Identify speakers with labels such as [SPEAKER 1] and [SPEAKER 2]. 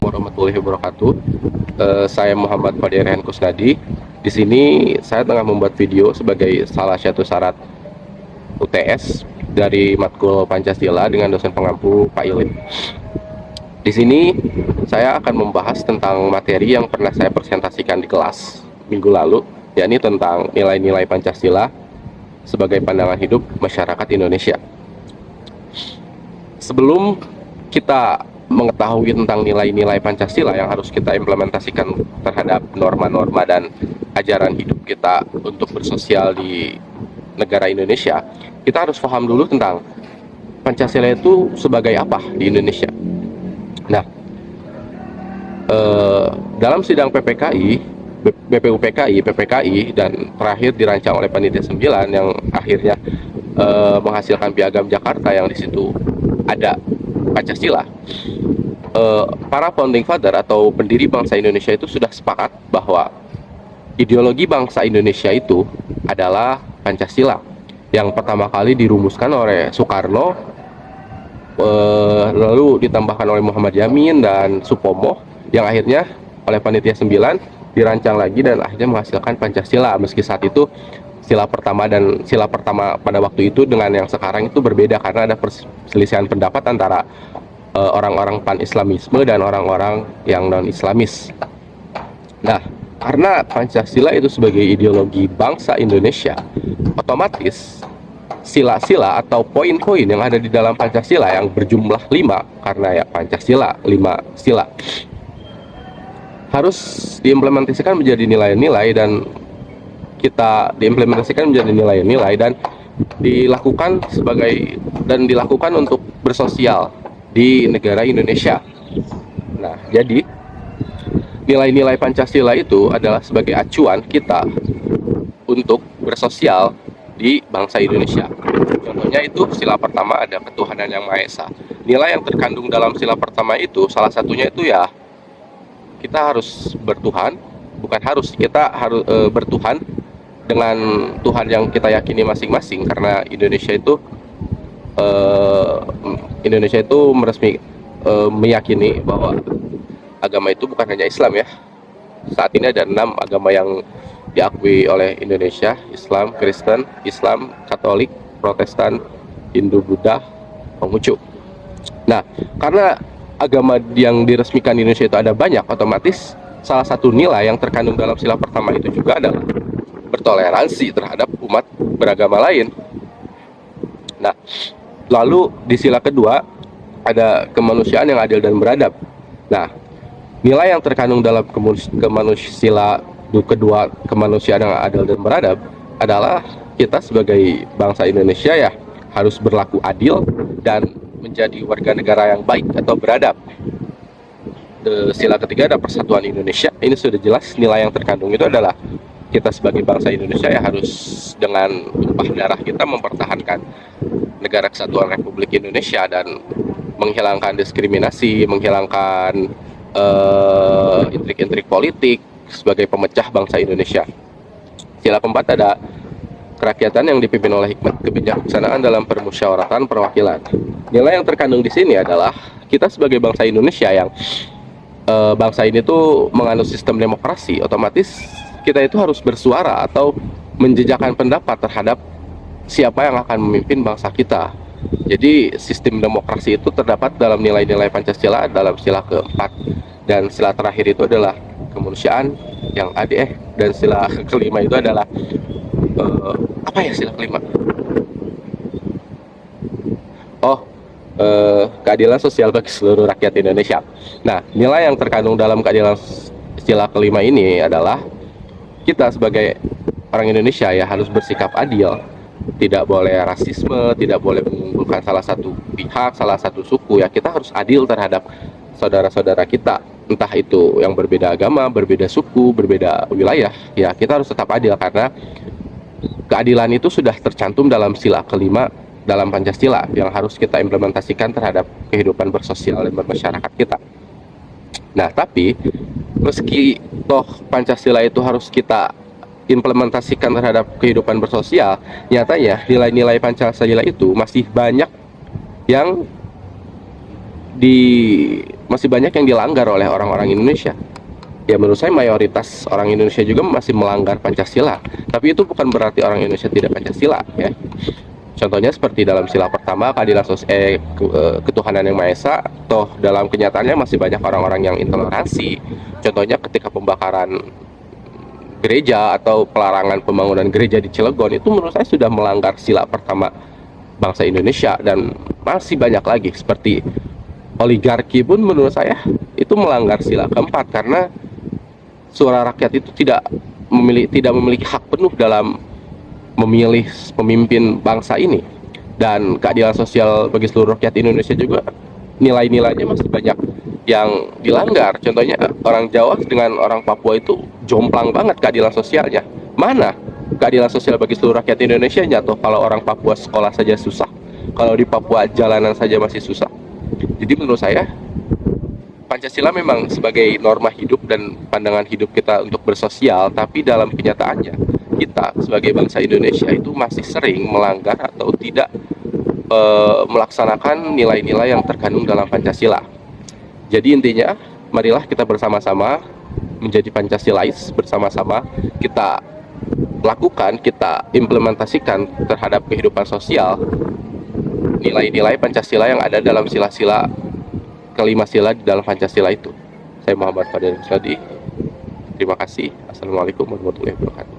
[SPEAKER 1] warahmatullahi wabarakatuh. Saya Muhammad Faderian Kusnadi. Di sini saya tengah membuat video sebagai salah satu syarat UTS dari matkul Pancasila dengan dosen pengampu Pak Ilim. Di sini saya akan membahas tentang materi yang pernah saya presentasikan di kelas minggu lalu, yakni tentang nilai-nilai Pancasila sebagai pandangan hidup masyarakat Indonesia. Sebelum kita mengetahui tentang nilai-nilai Pancasila yang harus kita implementasikan terhadap norma-norma dan ajaran hidup kita untuk bersosial di negara Indonesia, kita harus paham dulu tentang Pancasila itu sebagai apa di Indonesia. Nah, dalam sidang PPKI dan terakhir dirancang oleh Panitia 9 yang akhirnya menghasilkan Piagam Jakarta yang di situ ada Pancasila. Para founding father atau pendiri bangsa Indonesia itu sudah sepakat bahwa ideologi bangsa Indonesia itu adalah Pancasila yang pertama kali dirumuskan oleh Soekarno, lalu ditambahkan oleh Muhammad Yamin dan Supomo, yang akhirnya oleh Panitia 9 dirancang lagi dan akhirnya menghasilkan Pancasila. Meski saat itu sila pertama pada waktu itu dengan yang sekarang itu berbeda karena ada perselisihan pendapat antara orang-orang pan-islamisme dan orang-orang yang non-islamis. Nah, karena Pancasila itu sebagai ideologi bangsa Indonesia, otomatis sila-sila atau poin-poin yang ada di dalam Pancasila yang berjumlah 5, karena ya Pancasila 5 sila, harus diimplementasikan menjadi nilai-nilai dan dilakukan untuk bersosial di negara Indonesia. Nah, jadi nilai-nilai Pancasila itu adalah sebagai acuan kita untuk bersosial di bangsa Indonesia. Contohnya itu sila pertama ada ketuhanan yang Maha Esa. Nilai yang terkandung dalam sila pertama itu salah satunya itu ya kita harus bertuhan, kita harus bertuhan dengan Tuhan yang kita yakini masing-masing, karena Indonesia itu meyakini bahwa agama itu bukan hanya Islam ya. Saat ini ada 6 agama yang diakui oleh Indonesia: Islam, Kristen, Islam, Katolik, Protestan, Hindu, Buddha, Konghucu. Nah, karena agama yang diresmikan di Indonesia itu ada banyak, otomatis salah satu nilai yang terkandung dalam sila pertama itu juga adalah bertoleransi terhadap umat beragama lain. Nah, lalu di sila kedua ada kemanusiaan yang adil dan beradab. Nah, nilai yang terkandung dalam sila kedua kemanusiaan yang adil dan beradab adalah kita sebagai bangsa Indonesia ya harus berlaku adil dan menjadi warga negara yang baik atau beradab. Sila ketiga ada persatuan Indonesia. Ini sudah jelas nilai yang terkandung itu adalah kita sebagai bangsa Indonesia ya harus dengan tumpah darah kita mempertahankan negara kesatuan Republik Indonesia dan menghilangkan diskriminasi, menghilangkan intrik-intrik politik sebagai pemecah bangsa Indonesia. Sila keempat ada kerakyatan yang dipimpin oleh hikmat kebijaksanaan dalam permusyawaratan perwakilan. Nilai yang terkandung di sini adalah kita sebagai bangsa Indonesia yang bangsa ini tuh menganut sistem demokrasi, otomatis kita itu harus bersuara atau menjejakkan pendapat terhadap siapa yang akan memimpin bangsa kita. Jadi sistem demokrasi itu terdapat dalam nilai-nilai Pancasila dalam sila keempat, dan sila terakhir itu adalah kemanusiaan yang adil, dan sila kelima itu adalah sila kelima? Keadilan sosial bagi seluruh rakyat Indonesia. Nah, nilai yang terkandung dalam keadilan sila kelima ini adalah kita sebagai orang Indonesia ya harus bersikap adil, tidak boleh rasisme, tidak boleh mengunggulkan salah satu pihak, salah satu suku ya. Kita harus adil terhadap saudara-saudara kita, entah itu yang berbeda agama, berbeda suku, berbeda wilayah ya. Kita harus tetap adil karena keadilan itu sudah tercantum dalam sila kelima dalam Pancasila yang harus kita implementasikan terhadap kehidupan bersosial dan bermasyarakat kita. Nah, tapi meski toh Pancasila itu harus kita implementasikan terhadap kehidupan bersosial, nyatanya nilai-nilai Pancasila itu masih banyak yang di masih banyak yang dilanggar oleh orang-orang Indonesia. Ya menurut saya mayoritas orang Indonesia juga masih melanggar Pancasila. Tapi itu bukan berarti orang Indonesia tidak Pancasila ya. Contohnya seperti dalam sila pertama keadilan sosial, ketuhanan yang Maha Esa, toh dalam kenyataannya masih banyak orang-orang yang intoleransi. Contohnya ketika pembakaran gereja atau pelarangan pembangunan gereja di Cilegon, itu menurut saya sudah melanggar sila pertama bangsa Indonesia. Dan masih banyak lagi seperti oligarki pun menurut saya itu melanggar sila keempat, karena suara rakyat itu tidak memiliki hak penuh dalam memilih pemimpin bangsa ini. Dan keadilan sosial bagi seluruh rakyat Indonesia juga nilai-nilainya masih banyak yang dilanggar. Contohnya orang Jawa dengan orang Papua itu jomplang banget keadilan sosialnya. Mana keadilan sosial bagi seluruh rakyat Indonesia jatuh kalau orang Papua sekolah saja susah, kalau di Papua jalanan saja masih susah. Jadi menurut saya Pancasila memang sebagai norma hidup dan pandangan hidup kita untuk bersosial, tapi dalam kenyataannya kita sebagai bangsa Indonesia itu masih sering melanggar atau tidak melaksanakan nilai-nilai yang terkandung dalam Pancasila. Jadi intinya, marilah kita bersama-sama menjadi Pancasilais, bersama-sama kita lakukan, kita implementasikan terhadap kehidupan sosial nilai-nilai Pancasila yang ada dalam sila-sila kelima sila di dalam Pancasila itu. Saya Muhammad Fadil Syadi. Terima kasih. Assalamualaikum warahmatullahi wabarakatuh.